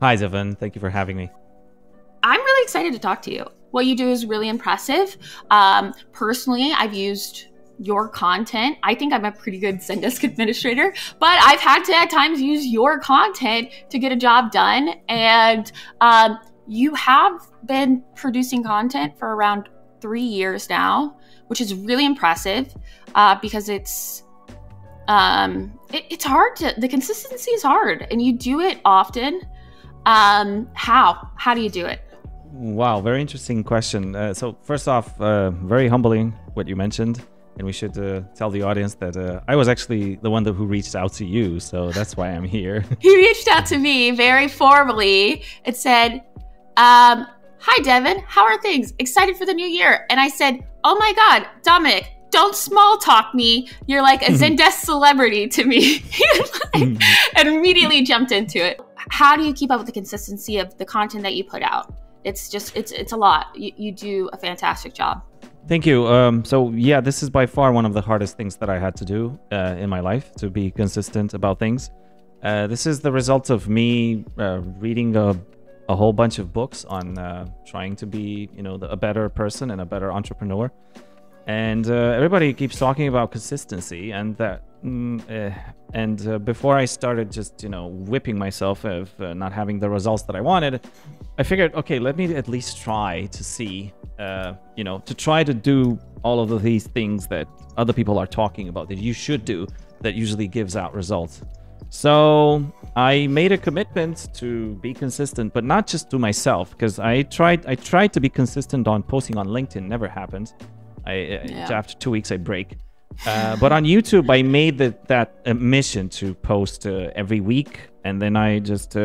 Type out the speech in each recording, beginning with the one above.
Hi, Devon. Thank you for having me. I'm really excited to talk to you. What you do is really impressive. Personally, I've used your content. I think I'm a pretty good Zendesk administrator, but I've had to at times use your content to get a job done. And you have been producing content for around 3 years now, which is really impressive because it's hard to, the consistency is hard and you do it often. How do you do it? Wow, very interesting question. So first off, very humbling what you mentioned. And we should tell the audience that I was actually the one who reached out to you. So that's why I'm here. He reached out to me very formally. It said, hi, Devon. How are things? Excited for the new year. And I said, oh my God, Dominic, don't small talk me. You're like a Zendesk celebrity to me. And immediately jumped into it. How do you keep up with the consistency of the content that you put out? It's a lot. You do a fantastic job. Thank you. So yeah, this is by far one of the hardest things that I had to do in my life, to be consistent about things. This is the result of me reading a whole bunch of books on trying to be, a better person and a better entrepreneur. And everybody keeps talking about consistency, and that. Before I started just, whipping myself of not having the results that I wanted, I figured, okay, let me at least try to see, to try to do all of these things that other people are talking about that you should do that usually gives out results. So I made a commitment to be consistent, but not just to myself, because I tried to be consistent on posting on LinkedIn. Never happened. After 2 weeks, I break. But on YouTube, I made that a mission to post every week, and then I just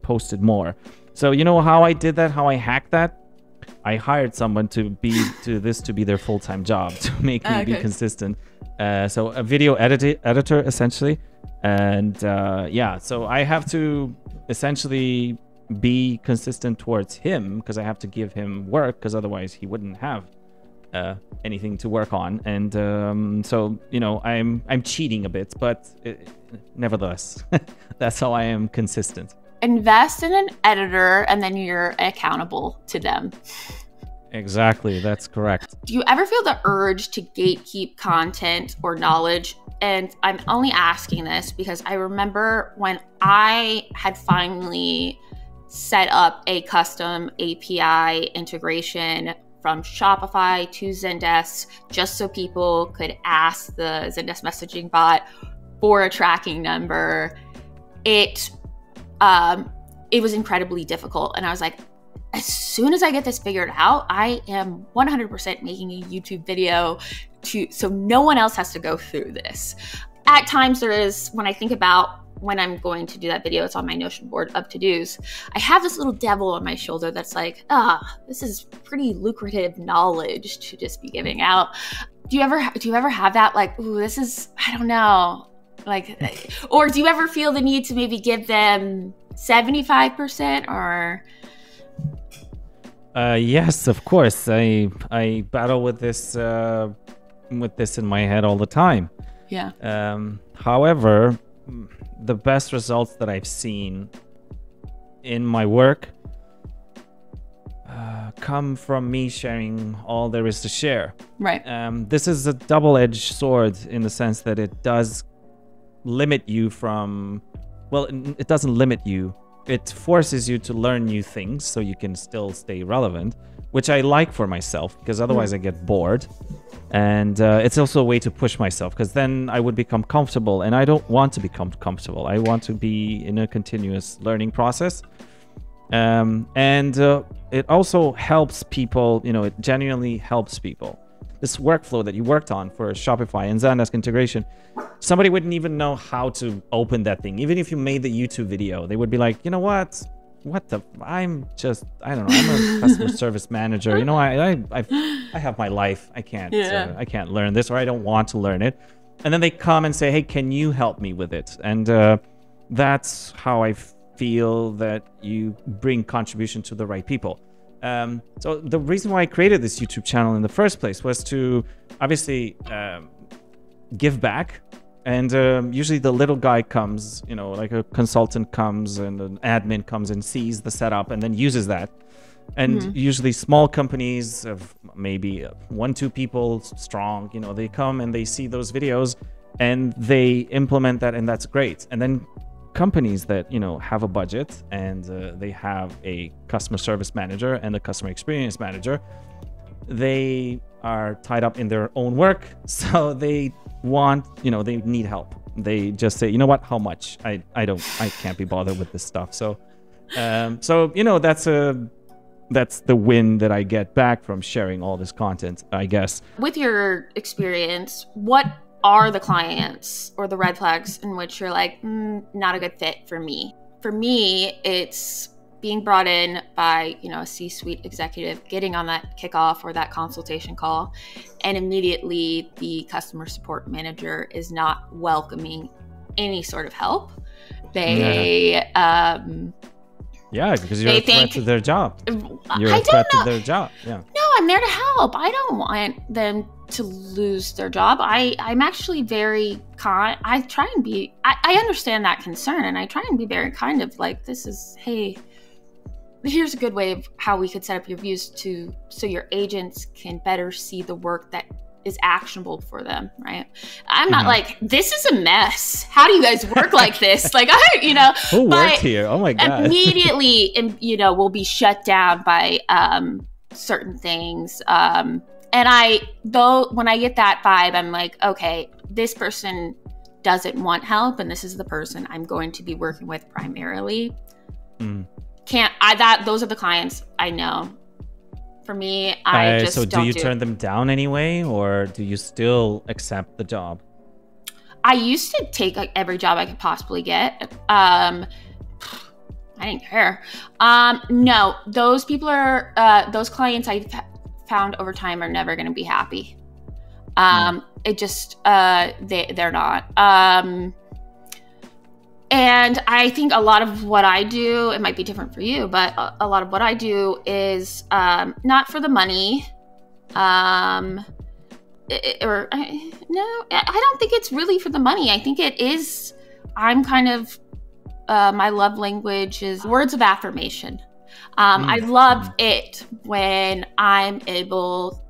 posted more. So you know how I did that, how I hacked that? I hired someone to be their full-time job to make me be consistent. So a video editor essentially, and so I have to essentially be consistent towards him because I have to give him work, because otherwise he wouldn't have anything to work on. And so I'm cheating a bit, but nevertheless that's how I am consistent. Invest in an editor and then you're accountable to them. Exactly, that's correct. Do you ever feel the urge to gatekeep content or knowledge? And I'm only asking this because I remember when I had finally set up a custom API integration from Shopify to Zendesk, just so people could ask the Zendesk messaging bot for a tracking number. It was incredibly difficult. And I was like, as soon as I get this figured out, I am 100% making a YouTube video so no one else has to go through this. At times there is, when I think about when I'm going to do that video, it's on my Notion board of to-dos, I have this little devil on my shoulder that's like, this is pretty lucrative knowledge to just be giving out. Do you ever have that, like, ooh, this is, I don't know, like, or do you ever feel the need to maybe give them 75% or? Yes, of course. I battle with this in my head all the time. Yeah. However, the best results that I've seen in my work come from me sharing all there is to share. Right. This is a double-edged sword in the sense that it does limit you from, well, it doesn't limit you. It forces you to learn new things so you can still stay relevant, which I like for myself because otherwise I get bored. And it's also a way to push myself because then I would become comfortable, and I don't want to become comfortable. I want to be in a continuous learning process. And it also helps people, it genuinely helps people. This workflow that you worked on for Shopify and Zendesk integration, somebody wouldn't even know how to open that thing. Even if you made the YouTube video, they would be like, you know what? I'm a customer service manager. I have my life. I can't learn this, or I don't want to learn it. And then they come and say, hey, can you help me with it? And that's how I feel that you bring contribution to the right people. So the reason why I created this YouTube channel in the first place was to obviously give back And usually the little guy comes, you know, like a consultant comes and an admin comes and sees the setup and then uses that. And usually small companies of maybe 1-2 people strong, you know, they come and they see those videos and they implement that, and that's great. And then companies that, you know, have a budget and they have a customer service manager and a customer experience manager, they are tied up in their own work, so they want, you know, they need help. They just say, you know what, how much? I can't be bothered with this stuff. So you know, that's the win that I get back from sharing all this content, I guess. With your experience, what are the clients or the red flags in which you're like, not a good fit for me? For me, it's being brought in by, you know, a C-suite executive, getting on that kickoff or that consultation call, and immediately the customer support manager is not welcoming any sort of help. They, yeah, because you're a threat to their job. You're a threat to their job. Yeah. No, I'm there to help. I don't want them to lose their job. I'm actually very kind. I try and be, I understand that concern, and I try and be very kind of like, this is, hey, here's a good way of how we could set up your views so your agents can better see the work that is actionable for them, right? I'm not like, this is a mess. How do you guys work like this? Like, you know, who worked here? Oh my God. Immediately, you know, will be shut down by certain things. And when I get that vibe, I'm like, okay, this person doesn't want help, and this is the person I'm going to be working with primarily. Those are the clients I know. For me, I just so do you turn them down anyway, or do you still accept the job? I used to take like every job I could possibly get. I didn't care. No, those people are those clients I've found over time are never going to be happy. It just they're not. And I think a lot of what I do, it might be different for you, but a lot of what I do is not for the money. No, I don't think it's really for the money. I think it is, I'm kind of, my love language is words of affirmation. I love it when I'm able,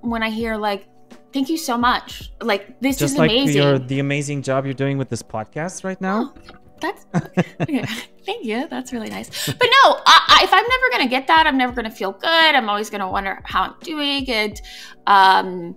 when I hear like, thank you so much. Like, this is amazing. Just like the amazing job you're doing with this podcast right now. Oh, that's okay. Thank you. That's really nice. But no, if I'm never going to get that, I'm never going to feel good. I'm always going to wonder how I'm doing. And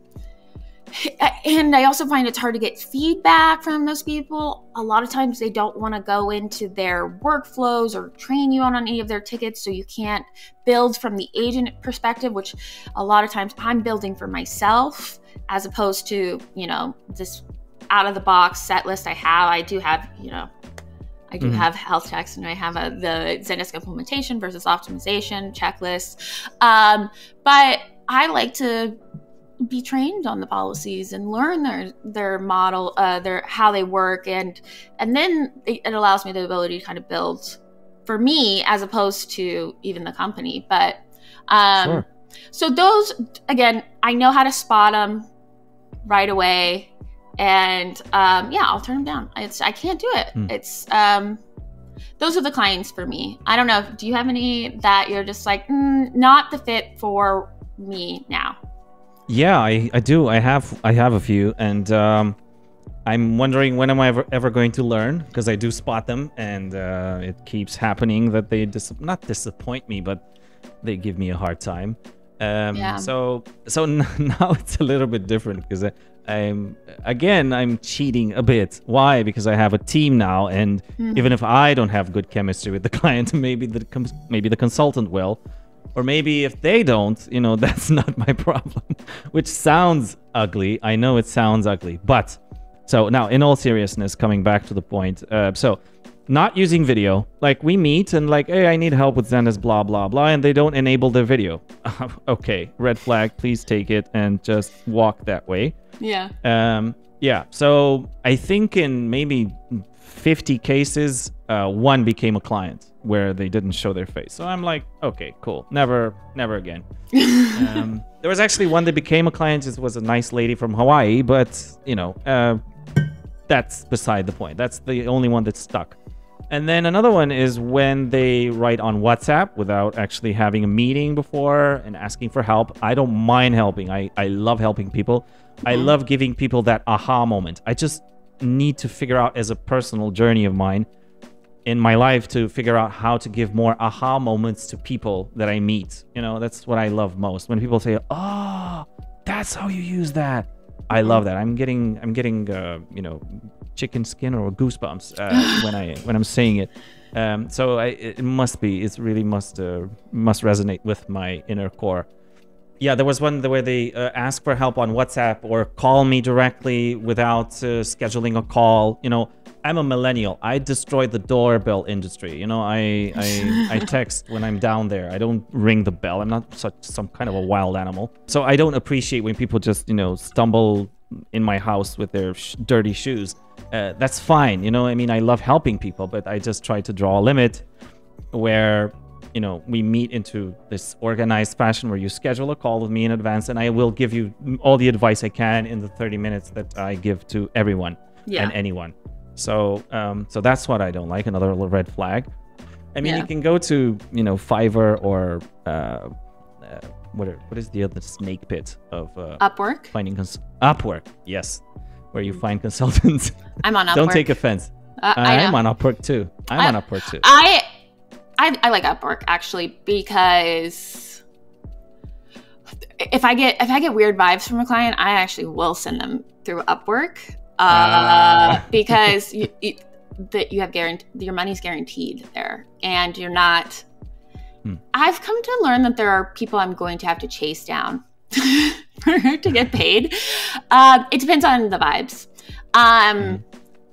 I also find it's hard to get feedback from those people. A lot of times they don't want to go into their workflows or train you on any of their tickets, so you can't build from the agent perspective, which a lot of times I'm building for myself as opposed to, you know, this out of the box set list I do have, you know, I do have health checks, and I have the Zendesk implementation versus optimization checklist. But I like to be trained on the policies and learn their model, how they work, and then it allows me the ability to kind of build for me as opposed to even the company. But sure. So those, again, I know how to spot them right away, and I'll turn them down. I can't do it. It's those are the clients for me. I don't know. Do you have any that you're just like not the fit for me now? Yeah, I do. I have a few, and I'm wondering when am I ever going to learn, because I do spot them, and it keeps happening that they not disappoint me, but they give me a hard time. So now it's a little bit different, because I'm cheating a bit. Why? Because I have a team now, and even if I don't have good chemistry with the client, maybe the consultant will. Or maybe if they don't, you know, that's not my problem, which sounds ugly. I know it sounds ugly, but so now in all seriousness, coming back to the point, so not using video, like we meet and like, hey, I need help with Zendesk, blah, blah, blah, and they don't enable the video. Okay, red flag, please take it and just walk that way. Yeah. So I think in maybe 50 cases, one became a client where they didn't show their face. So I'm like, okay, cool. Never again. There was actually one that became a client. It was a nice lady from Hawaii, but, you know, that's beside the point. That's the only one that's stuck. And then another one is when they write on WhatsApp without actually having a meeting before and asking for help. I don't mind helping. I love helping people. I love giving people that aha moment. I just need to figure out, as a personal journey of mine in my life, to figure out how to give more aha moments to people that I meet. You know, that's what I love most. When people say, "Oh, that's how you use that." I love that. I'm getting you know, chicken skin or goosebumps when I'm saying it. So it really must resonate with my inner core. Yeah, there was one where they ask for help on WhatsApp or call me directly without scheduling a call. You know, I'm a millennial. I destroyed the doorbell industry. You know, I text when I'm down there. I don't ring the bell. I'm not some kind of a wild animal. So I don't appreciate when people just, you know, stumble in my house with their dirty shoes. That's fine. You know, I mean, I love helping people, but I just try to draw a limit where, you know, we meet into this organized fashion where you schedule a call with me in advance, and I will give you all the advice I can in the 30 minutes that I give to everyone and anyone. So so that's what I don't like. Another little red flag. I mean, you can go to, you know, Fiverr or what is the other snake pit of Upwork? Finding Upwork, yes, where you find consultants. I'm on Upwork. Don't take offense. I'm on Upwork too. I'm on Upwork too. I like Upwork actually, because if I get weird vibes from a client, I actually will send them through Upwork because you have your money's guaranteed there, and you're not. I've come to learn that there are people I'm going to have to chase down to get paid. It depends on the vibes.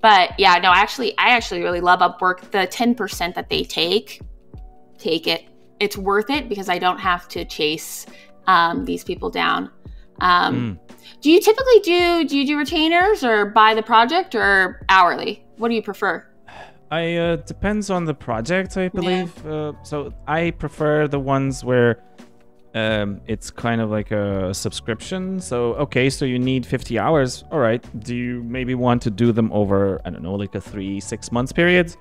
But yeah, no, I actually really love Upwork. The 10% that they take it. It's worth it because I don't have to chase these people down. Do you typically do retainers or by the project or hourly? What do you prefer? Depends on the project, I believe. So I prefer the ones where it's kind of like a subscription. So, okay, so you need 50 hours. All right. Do you maybe want to do them over, I don't know, like a 3-6 months period?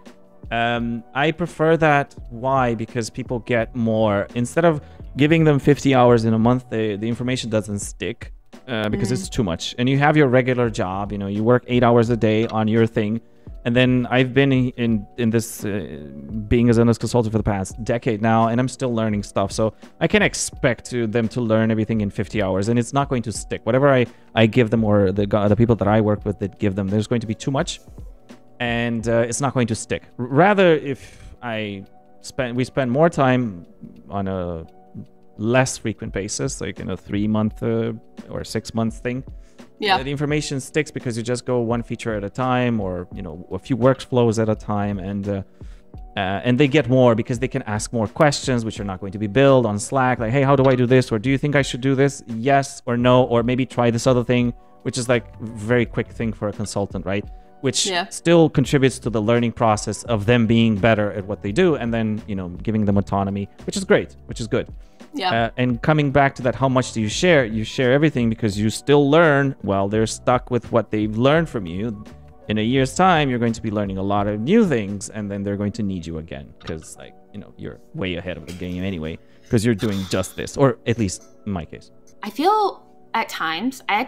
I prefer that. Why? Because people get more. Instead of giving them 50 hours in a month, the information doesn't stick because it's too much. And you have your regular job, you know, you work 8 hours a day on your thing. And then I've been in this being a Zendesk consultant for the past decade now, and I'm still learning stuff. So I can expect them to learn everything in 50 hours, and it's not going to stick. Whatever I give them, or the people that I work with that give them, there's going to be too much, and it's not going to stick. Rather, if we spend more time on a less frequent basis, like in a 3-month or 6-month thing. Yeah, the information sticks because you just go one feature at a time, or, you know, a few workflows at a time, and they get more because they can ask more questions, which are not going to be billed on Slack. Like, hey, how do I do this? Or do you think I should do this? Yes or no, or maybe try this other thing, which is like very quick thing for a consultant, right? Which still contributes to the learning process of them being better at what they do, and then, you know, giving them autonomy, which is great, which is good. Yeah. And coming back to that, how much do you share? You share everything because you still learn while they're stuck with what they've learned from you. In a year's time, you're going to be learning a lot of new things, and then they're going to need you again because, like, you know, you're way ahead of the game anyway because you're doing just this, or at least in my case. I feel at times I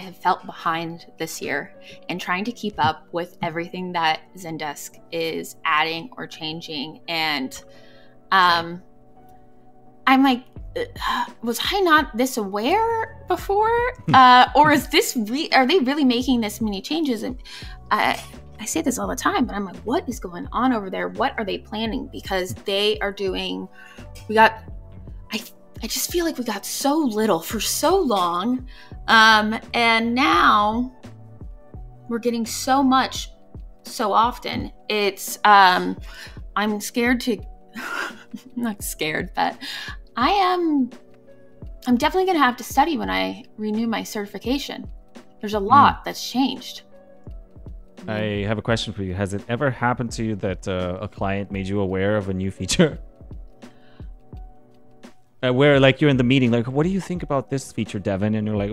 have felt behind this year in trying to keep up with everything that Zendesk is adding or changing, and I'm like, was I not this aware before? Or is this are they really making this many changes? And I say this all the time, but I'm like, what is going on over there? What are they planning? Because they are doing, I just feel like we got so little for so long. And now we're getting so much so often. It's, I'm scared to, I'm not scared, but I'm definitely going to have to study when I renew my certification. There's a lot that's changed. I have a question for you. Has it ever happened to you that a client made you aware of a new feature? Where, like, you're in the meeting, like, what do you think about this feature, Devon? And you're like,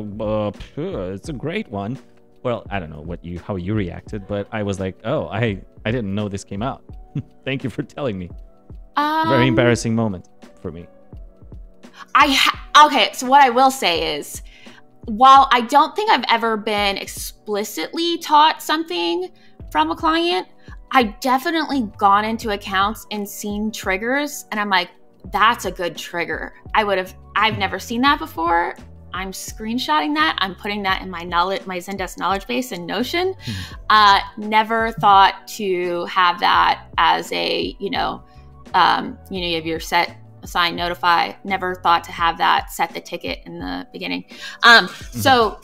it's a great one. Well, I don't know how you reacted, but I was like, oh, I didn't know this came out. Thank you for telling me. Very embarrassing moment for me. Okay, so what I will say is, while I don't think I've ever been explicitly taught something from a client, I definitely gone into accounts and seen triggers, and I'm like, that's a good trigger. I've never seen that before. I'm screenshotting that. I'm putting that in my Zendesk knowledge base in Notion. Never thought to have that as a, you have your set, assign, notify. Never thought to have that set the ticket in the beginning. So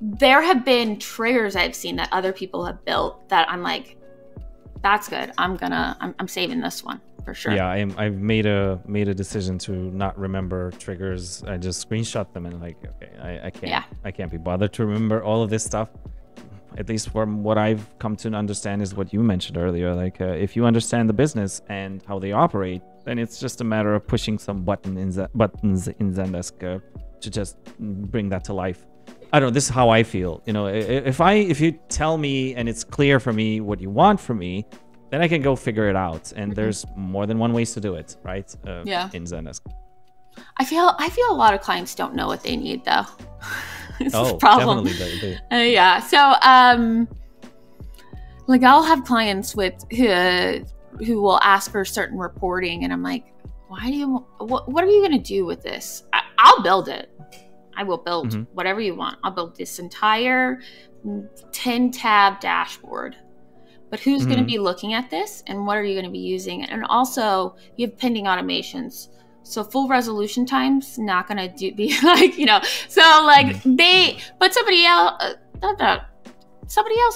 there have been triggers I've seen that other people have built that I'm like, that's good. I'm saving this one for sure. Yeah, I've made a decision to not remember triggers. I just screenshot them and like, okay, I can't be bothered to remember all of this stuff. At least from what I've come to understand is what you mentioned earlier. Like, if you understand the business and how they operate, then it's just a matter of pushing some buttons in Zendesk to just bring that to life. I don't know. This is how I feel. If you tell me and it's clear for me what you want from me, then I can go figure it out. And there's more than one ways to do it, right? In Zendesk. I feel a lot of clients don't know what they need, though. It's a problem. Definitely. Yeah. So, like, I'll have clients who will ask for certain reporting, and I'm like, what are you going to do with this? I'll build it. I will build whatever you want. I'll build this entire 10-tab dashboard. But who's going to be looking at this, and what are you going to be using? And also, you have pending automations. So full resolution time's not going to be like, so like but somebody else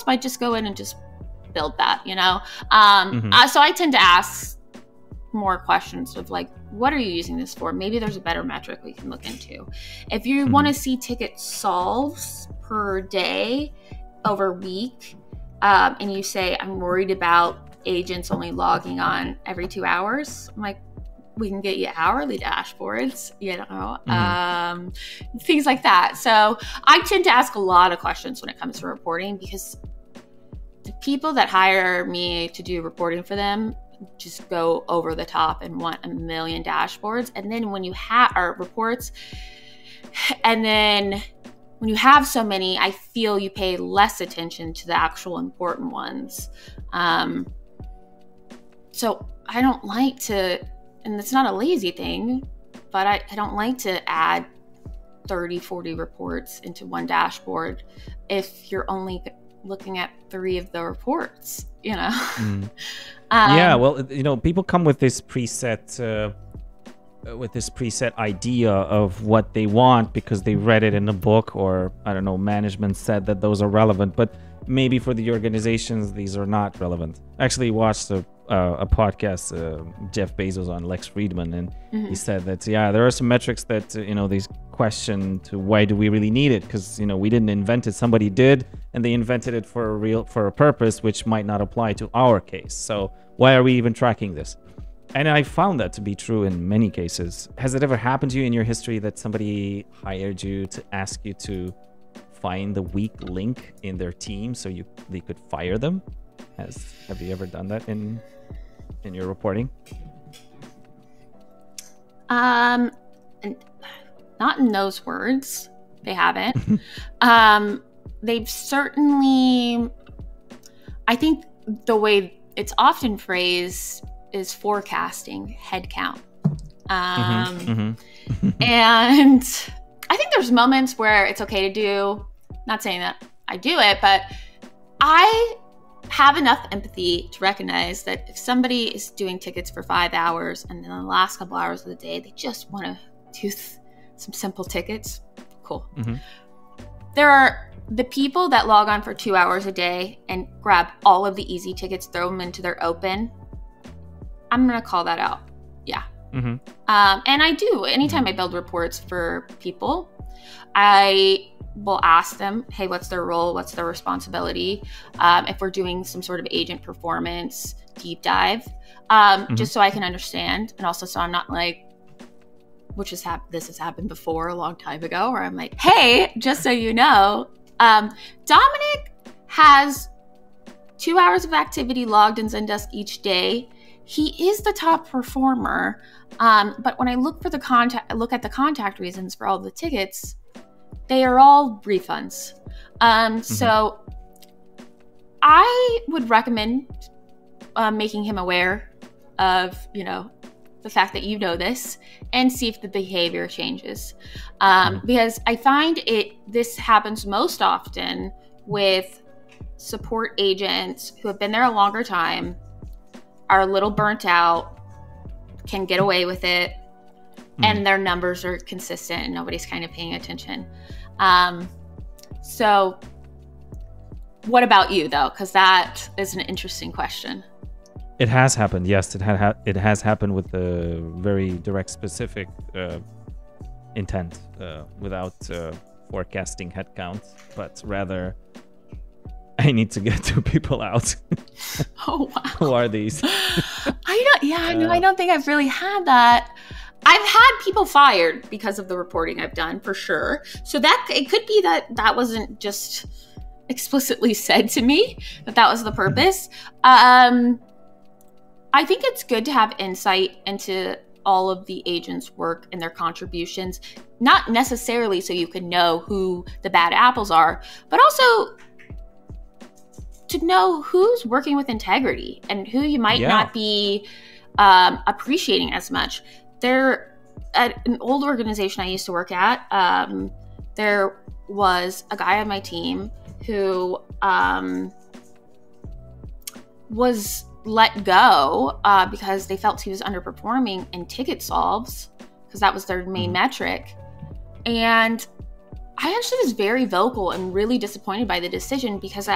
might just go in and just build that, So I tend to ask more questions of like, what are you using this for? Maybe there's a better metric we can look into. If you want to see ticket solves per day over week, and you say, I'm worried about agents only logging on every 2 hours, I'm like, we can get you hourly dashboards, things like that. So I tend to ask a lot of questions when it comes to reporting, because the people that hire me to do reporting for them just go over the top and want a million dashboards. And then when you have our reports, and then when you have so many, I feel you pay less attention to the actual important ones. So I don't like to, and it's not a lazy thing, but I don't like to add 30, 40 reports into one dashboard if you're only looking at 3 of the reports, Yeah, well, people come with this preset idea of what they want because they read it in a book, or I don't know, management said that those are relevant, but maybe for the organizations these are not relevant. I actually watched a podcast, Jeff Bezos on Lex Friedman, and he said that there are some metrics that these question to why do we really need it, because we didn't invent it, somebody did, and they invented it for a purpose which might not apply to our case. So why are we even tracking this? And I found that to be true in many cases. Has it ever happened to you in your history that somebody hired you to ask you to find the weak link in their team so they could fire them? Have you ever done that in your reporting? Not in those words. They haven't. They've certainly, I think the way it's often phrased is forecasting headcount. And I think there's moments where it's okay to do, not saying that I do it, but I have enough empathy to recognize that if somebody is doing tickets for 5 hours and then in the last couple hours of the day, they just want to do some simple tickets, cool. There are the people that log on for 2 hours a day and grab all of the easy tickets, throw them into their open. I'm going to call that out. Yeah. And I do. Anytime I build reports for people, I will ask them, hey, what's their role? What's their responsibility? If we're doing some sort of agent performance deep dive, just so I can understand. And also so I'm not like, this has happened before a long time ago, where I'm like, hey, just so you know, Dominic has 2 hours of activity logged in Zendesk each day. He is the top performer, but when I look at the contact reasons for all the tickets, they are all refunds. So I would recommend making him aware of, the fact that you know this, and see if the behavior changes. Because I find this happens most often with support agents who have been there a longer time, are a little burnt out, can get away with it, and their numbers are consistent and nobody's kind of paying attention. So what about you, though? Because that is an interesting question. It has happened, yes. It has happened with a very direct, specific intent, without forecasting headcounts, but rather, I need to get 2 people out. Oh, wow. Who are these? I don't think I've really had that. I've had people fired because of the reporting I've done, for sure. So that it could be that wasn't just explicitly said to me, that was the purpose. I think it's good to have insight into all of the agents' work and their contributions, not necessarily so you can know who the bad apples are, but also to know who's working with integrity and who you might not be appreciating as much. At an old organization I used to work at, there was a guy on my team who was let go because they felt he was underperforming in ticket solves, because that was their main metric. And I actually was very vocal and really disappointed by the decision, because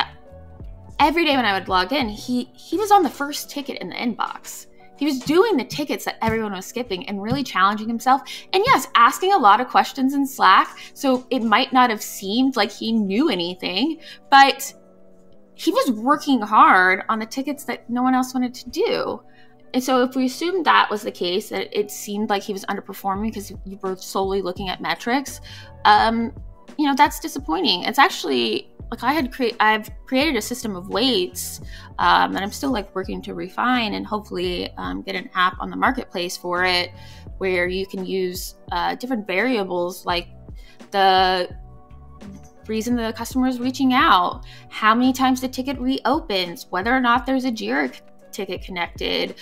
every day when I would log in, he was on the first ticket in the inbox. He was doing the tickets that everyone was skipping and really challenging himself. And yes, asking a lot of questions in Slack. So it might not have seemed like he knew anything, but he was working hard on the tickets that no one else wanted to do. And so if we assumed that was the case, that it seemed like he was underperforming because you were solely looking at metrics, that's disappointing. It's actually like I've created a system of weights that I'm still working to refine, and hopefully get an app on the marketplace for it, where you can use different variables, like the reason the customer is reaching out, how many times the ticket reopens, whether or not there's a Jira ticket connected.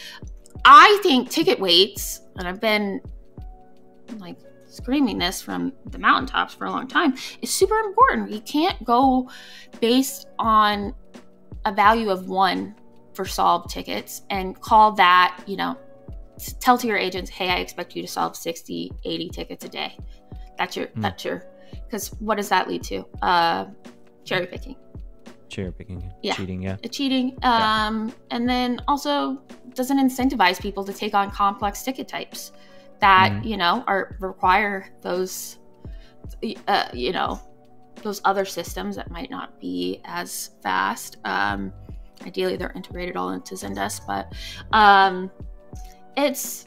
I think ticket weights, and I've been screaming this from the mountaintops for a long time, is super important. You can't go based on a value of 1 for solved tickets and call that, tell to your agents, hey, I expect you to solve 60, 80 tickets a day. That's your, because what does that lead to? Cherry picking. Cheating, Cheating. And then also doesn't incentivize people to take on complex ticket types that, require those, those other systems that might not be as fast. Ideally, they're integrated all into Zendesk, but it's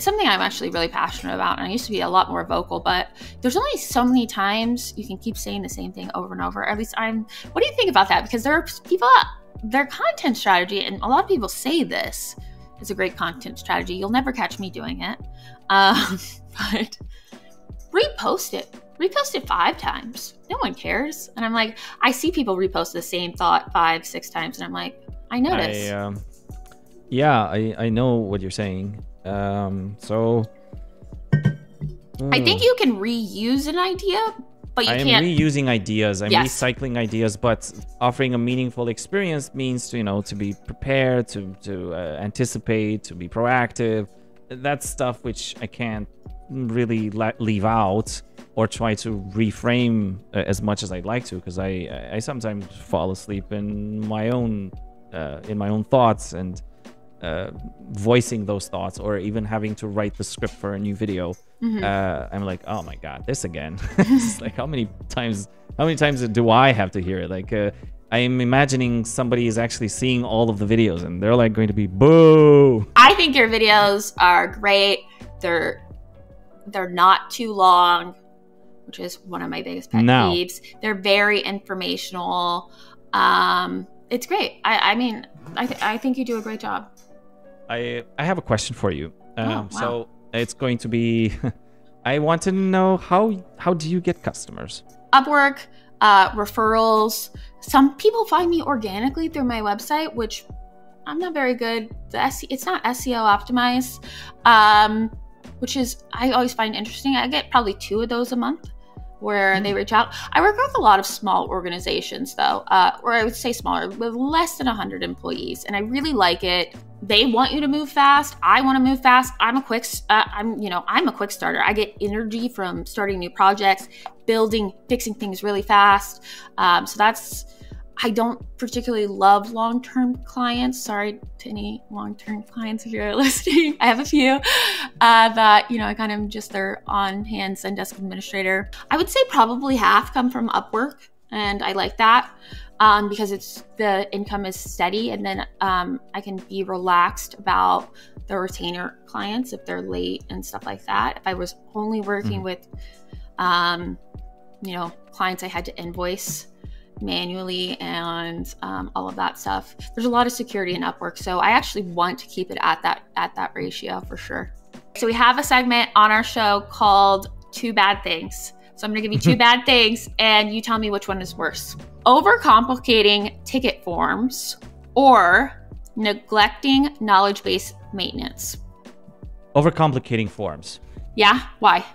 something I'm actually really passionate about, and I used to be a lot more vocal, but there's only so many times you can keep saying the same thing over and over. At least what do you think about that? Because there are people, their content strategy, and a lot of people say this is a great content strategy. You'll never catch me doing it. But repost it. Repost it 5 times. No one cares. And I'm like, I see people repost the same thought 5, 6 times, and I'm like, I notice. I know what you're saying. I think you can reuse an idea, but you can't. I'm reusing ideas. I'm recycling ideas, but offering a meaningful experience means to be prepared, to anticipate, to be proactive. That's stuff which I can't really leave out or try to reframe as much as I'd like to, because I sometimes fall asleep in my own thoughts, and voicing those thoughts, or even having to write the script for a new video. I'm like, oh my god, this again. It's like, how many times do I have to hear it? I'm imagining somebody is actually seeing all of the videos, and they're going to be boo. I think your videos are great. They're not too long. which is one of my biggest pet peeves. They're very informational. It's great. I mean, I think you do a great job. I have a question for you. Wow. So it's going to be, I want to know how do you get customers? Upwork, referrals. Some people find me organically through my website, which I'm not very good. It's not SEO optimized, which is, I always find interesting. I get probably 2 of those a month where they reach out. I work with a lot of small organizations though, or I would say smaller, with less than 100 employees. And I really like it. They want you to move fast. I want to move fast. I'm a quick starter. I get energy from starting new projects, fixing things really fast. I don't particularly love long-term clients. Sorry to any long-term clients if you're listening. I have a few that, I kind of just their on-hand Zendesk administrator. I would say probably half come from Upwork, and I like that because the income is steady, and then I can be relaxed about the retainer clients if they're late and stuff like that. If I was only working with, clients I had to invoice manually and all of that stuff, there's a lot of security in Upwork, so I actually want to keep it at that ratio for sure. So we have a segment on our show called 2 Bad Things. So I'm gonna give you 2 bad things and you tell me which one is worse. Overcomplicating ticket forms or neglecting knowledge base maintenance. Overcomplicating forms. Yeah, why?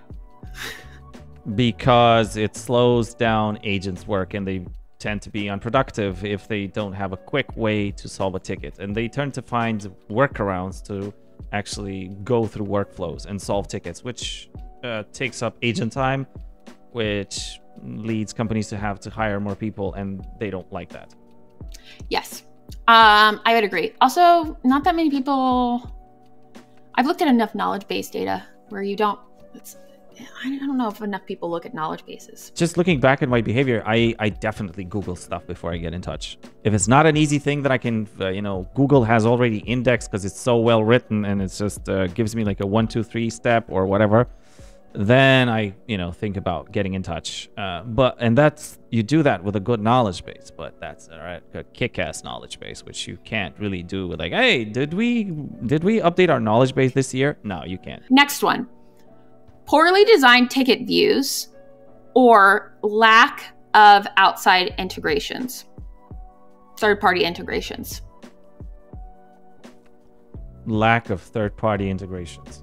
Because it slows down agents' work and they tend to be unproductive if they don't have a quick way to solve a ticket, and they tend to find workarounds to actually go through workflows and solve tickets, which takes up agent time, which leads companies to have to hire more people, and they don't like that. Yes, I would agree. Also, not that many people. I've looked at enough knowledge base data where I don't know if enough people look at knowledge bases. Just looking back at my behavior, I definitely Google stuff before I get in touch. If it's not an easy thing that I can, Google has already indexed because it's so well written and it's just gives me like a 1, 2, 3 step or whatever, then I, think about getting in touch. You do that with a good knowledge base, but that's a kick-ass knowledge base, which you can't really do with like, hey, did we update our knowledge base this year? No, you can't. Next one. Poorly designed ticket views or lack of outside integrations, third-party integrations. Lack of third-party integrations.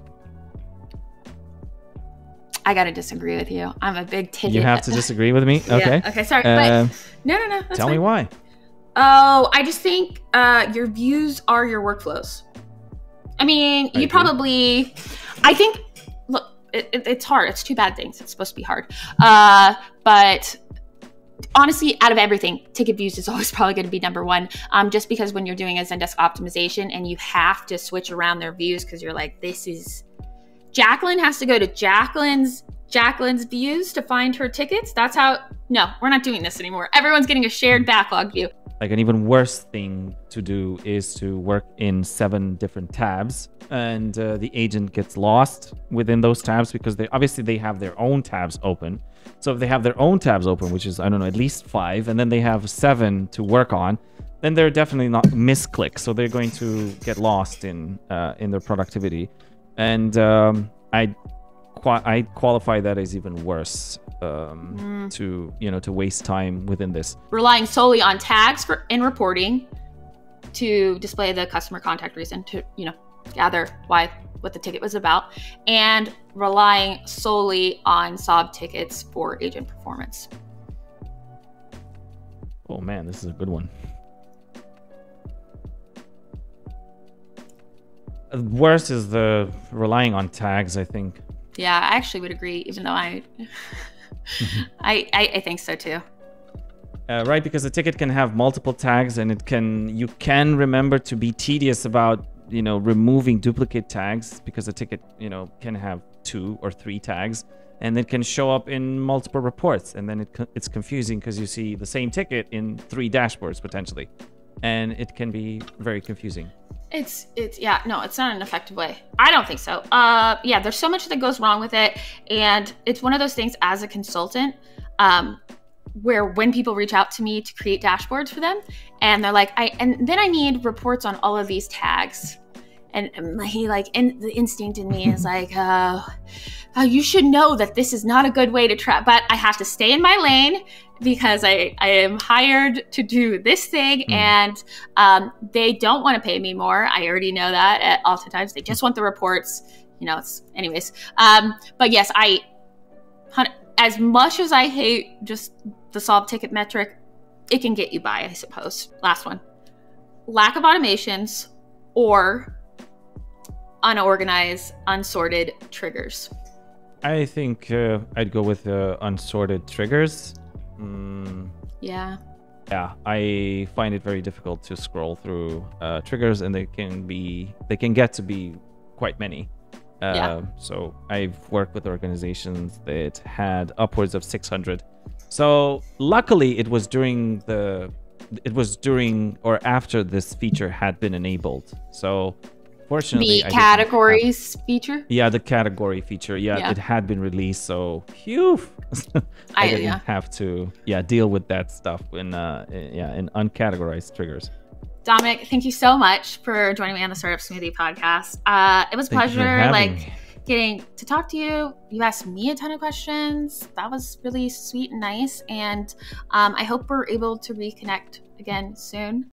I gotta disagree with you. I'm a big ticket. You have to disagree with me? Okay. Yeah. Okay, sorry. But no. That's tell fine. Me why. Oh, I just think your views are your workflows. I mean, I think, look, it's hard. It's 2 bad things. It's supposed to be hard. But honestly, out of everything, ticket views is always probably going to be number 1. Just because when you're doing a Zendesk optimization and you have to switch around their views because you're like, Jacqueline has to go to Jacqueline's views to find her tickets. No, we're not doing this anymore. Everyone's getting a shared backlog view. Like an even worse thing to do is to work in 7 different tabs, and the agent gets lost within those tabs because they have their own tabs open. So if they have their own tabs open, which is, at least 5, and then they have 7 to work on, then they're definitely not misclick. So they're going to get lost in their productivity. And I qualify that as even worse to waste time within this. Relying solely on tags in reporting to display the customer contact reason to gather what the ticket was about, and relying solely on sob tickets for agent performance. Oh man, this is a good one. Worse is the relying on tags, I think. Yeah, I actually would agree, even though I think so too. Right, because the ticket can have multiple tags, and you can remember to be tedious about removing duplicate tags, because the ticket can have 2 or 3 tags, and it can show up in multiple reports, and then it's confusing because you see the same ticket in 3 dashboards potentially, and it can be very confusing. Yeah, no, it's not an effective way. I don't think so. Yeah, there's so much that goes wrong with it. And it's one of those things as a consultant, where when people reach out to me to create dashboards for them, and they're like, and then I need reports on all of these tags. And the instinct in me is like, you should know that this is not a good way to track, but I have to stay in my lane because I am hired to do this thing, and they don't want to pay me more. I already know that at oftentimes. They just want the reports, anyways. But yes, as much as I hate just the solve ticket metric, it can get you by, I suppose. Last one. Lack of automations or unorganized, unsorted triggers. I think I'd go with unsorted triggers. Yeah. Yeah, I find it very difficult to scroll through triggers, and they can get to be quite many. So I've worked with organizations that had upwards of 600. So luckily, it was during or after this feature had been enabled. So fortunately, the categories feature. Yeah, the category feature. Yeah, it had been released. So phew, I didn't have to deal with that stuff in uncategorized triggers. Dominic, thank you so much for joining me on the Startup Smoothie podcast. It was a pleasure, getting to talk to you. You asked me a ton of questions. That was really sweet and nice. And I hope we're able to reconnect again soon.